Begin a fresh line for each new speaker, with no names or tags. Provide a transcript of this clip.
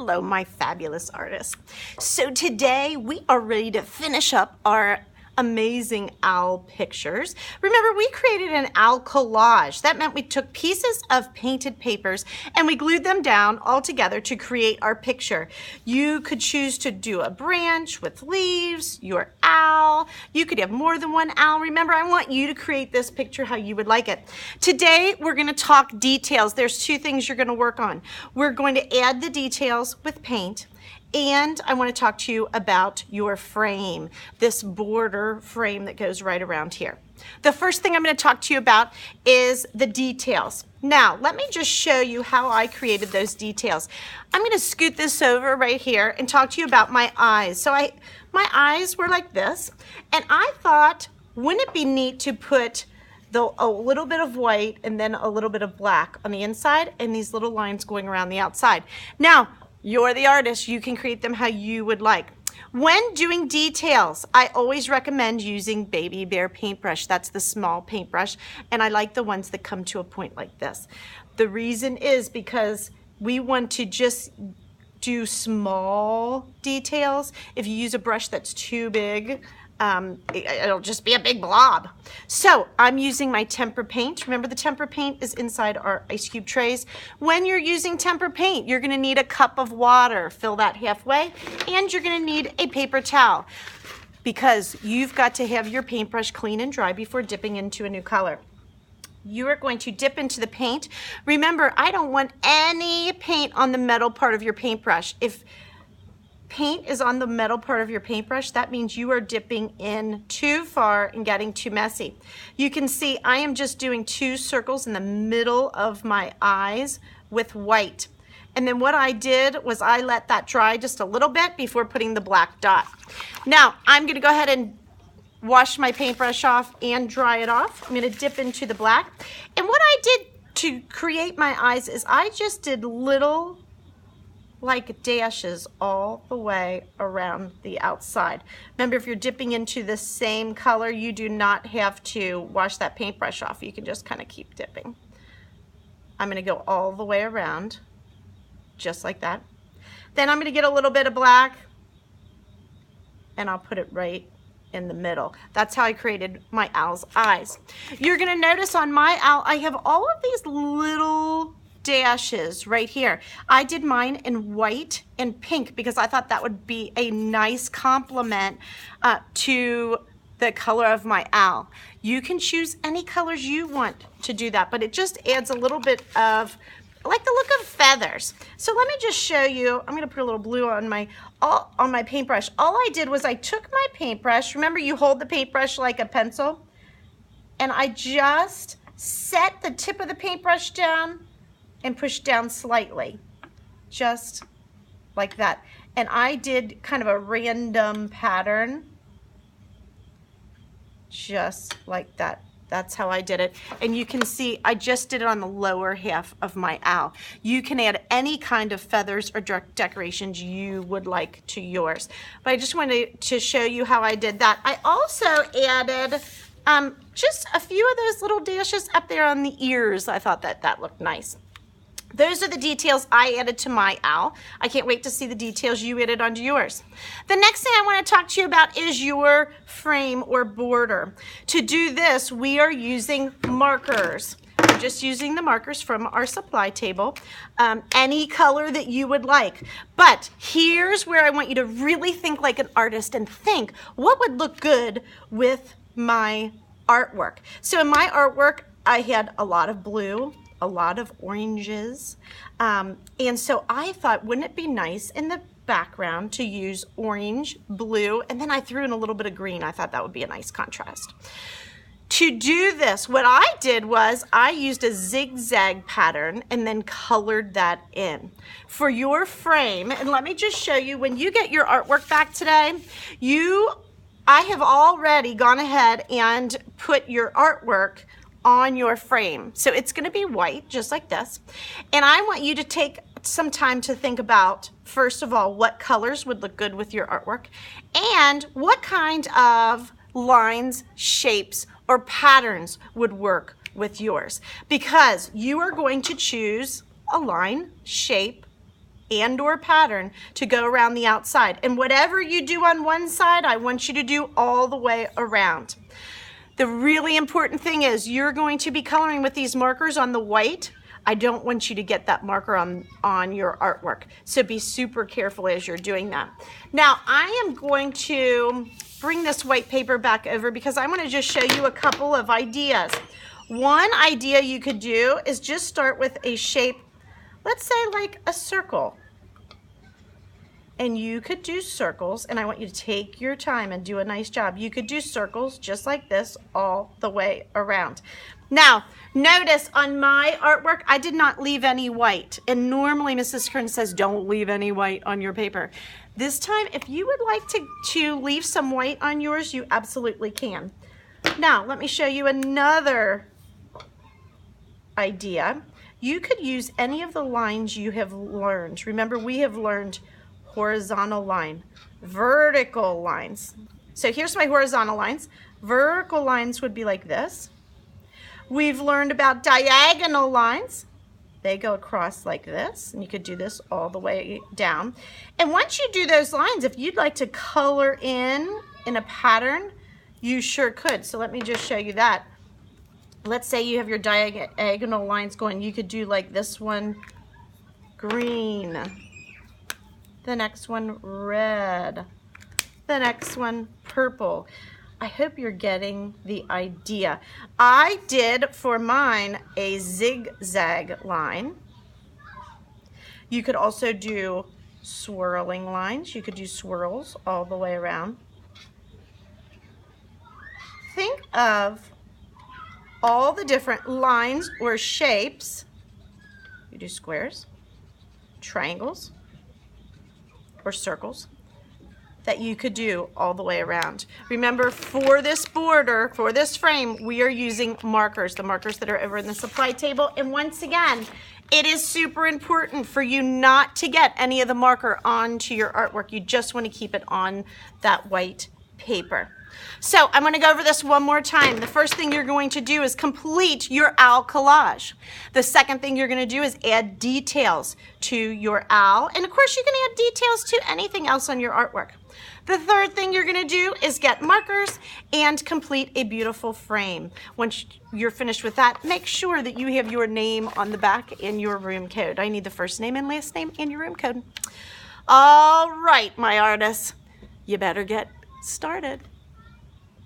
Hello, my fabulous artists. So today we are ready to finish up our amazing owl pictures. Remember, we created an owl collage. That meant we took pieces of painted papers and we glued them down all together to create our picture. You could choose to do a branch with leaves, your owl. You could have more than one owl. Remember, I want you to create this picture how you would like it. Today, we're going to talk details. There's two things you're going to work on. We're going to add the details with paint. And I want to talk to you about your frame, this border frame that goes right around here. The first thing I'm going to talk to you about is the details. Now, let me just show you how I created those details. I'm going to scoot this over right here and talk to you about my eyes. So my eyes were like this, and I thought, wouldn't it be neat to put a little bit of white and then a little bit of black on the inside and these little lines going around the outside. Now, you're the artist. You can create them how you would like. When doing details, I always recommend using Baby Bear paintbrush. That's the small paintbrush, and I like the ones that come to a point like this. The reason is because we want to just do small details. If you use a brush that's too big, it'll just be a big blob. So I'm using my tempera paint. Remember, the tempera paint is inside our ice cube trays. When you're using tempera paint, you're going to need a cup of water. Fill that halfway, and you're going to need a paper towel because you've got to have your paintbrush clean and dry before dipping into a new color. You are going to dip into the paint. Remember, I don't want any paint on the metal part of your paintbrush. If paint is on the metal part of your paintbrush, that means you are dipping in too far and getting too messy. You can see I am just doing 2 circles in the middle of my eyes with white. And then what I did was I let that dry just a little bit before putting the black dot. Now, I'm going to go ahead and wash my paintbrush off and dry it off. I'm going to dip into the black. And what I did to create my eyes is I just did little like dashes all the way around the outside. Remember, if you're dipping into the same color, you do not have to wash that paintbrush off. You can just kind of keep dipping. I'm going to go all the way around, just like that. Then I'm going to get a little bit of black, and I'll put it right in the middle. That's how I created my owl's eyes. You're going to notice on my owl, I have all of these little dashes right here. I did mine in white and pink because I thought that would be a nice complement to the color of my owl. You can choose any colors you want to do that, but it just adds a little bit of like the look of feathers. So let me just show you. I'm going to put a little blue on my paintbrush. All I did was I took my paintbrush. Remember, you hold the paintbrush like a pencil, and I just set the tip of the paintbrush down and push down slightly, just like that. And I did kind of a random pattern, just like that. That's how I did it. And you can see I just did it on the lower half of my owl. You can add any kind of feathers or decorations you would like to yours. But I just wanted to show you how I did that. I also added just a few of those little dashes up there on the ears. I thought that looked nice. Those are the details I added to my owl. I can't wait to see the details you added onto yours. The next thing I want to talk to you about is your frame or border. To do this, we are using markers. We're just using the markers from our supply table, any color that you would like. But here's where I want you to really think like an artist and think, what would look good with my artwork? So in my artwork, I had a lot of blue, a lot of oranges, and so I thought, wouldn't it be nice in the background to use orange, blue, and then I threw in a little bit of green. I thought that would be a nice contrast. To do this, what I did was I used a zigzag pattern and then colored that in. For your frame, and let me just show you, when you get your artwork back today, I have already gone ahead and put your artwork on your frame. So it's going to be white, just like this. And I want you to take some time to think about, first of all, what colors would look good with your artwork and what kind of lines, shapes, or patterns would work with yours. Because you are going to choose a line, shape, and or pattern to go around the outside. And whatever you do on one side, I want you to do all the way around. The really important thing is you're going to be coloring with these markers on the white. I don't want you to get that marker on your artwork. So be super careful as you're doing that. Now I am going to bring this white paper back over because I want to just show you a couple of ideas. One idea you could do is just start with a shape, let's say like a circle. And you could do circles, and I want you to take your time and do a nice job. You could do circles just like this all the way around. Now, notice on my artwork, I did not leave any white. And normally Mrs. Kern says, don't leave any white on your paper. This time, if you would like to leave some white on yours, you absolutely can. Now, let me show you another idea. You could use any of the lines you have learned. Remember, we have learned horizontal line, vertical lines. So here's my horizontal lines. Vertical lines would be like this. We've learned about diagonal lines. They go across like this, and you could do this all the way down. And once you do those lines, if you'd like to color in a pattern, you sure could. So let me just show you that. Let's say you have your diagonal lines going. You could do like this one, green. The next one, red. The next one, purple. I hope you're getting the idea. I did for mine a zigzag line. You could also do swirling lines. You could do swirls all the way around. Think of all the different lines or shapes. You do squares, triangles, or circles that you could do all the way around. Remember, for this border, for this frame, we are using markers, the markers that are over in the supply table. And once again, it is super important for you not to get any of the marker onto your artwork. You just want to keep it on that white paper. So I'm going to go over this one more time. The first thing you're going to do is complete your owl collage. The second thing you're going to do is add details to your owl. And of course, you can add details to anything else on your artwork. The third thing you're going to do is get markers and complete a beautiful frame. Once you're finished with that, make sure that you have your name on the back and your room code. I need the first name and last name and your room code. All right, my artists, you better get started.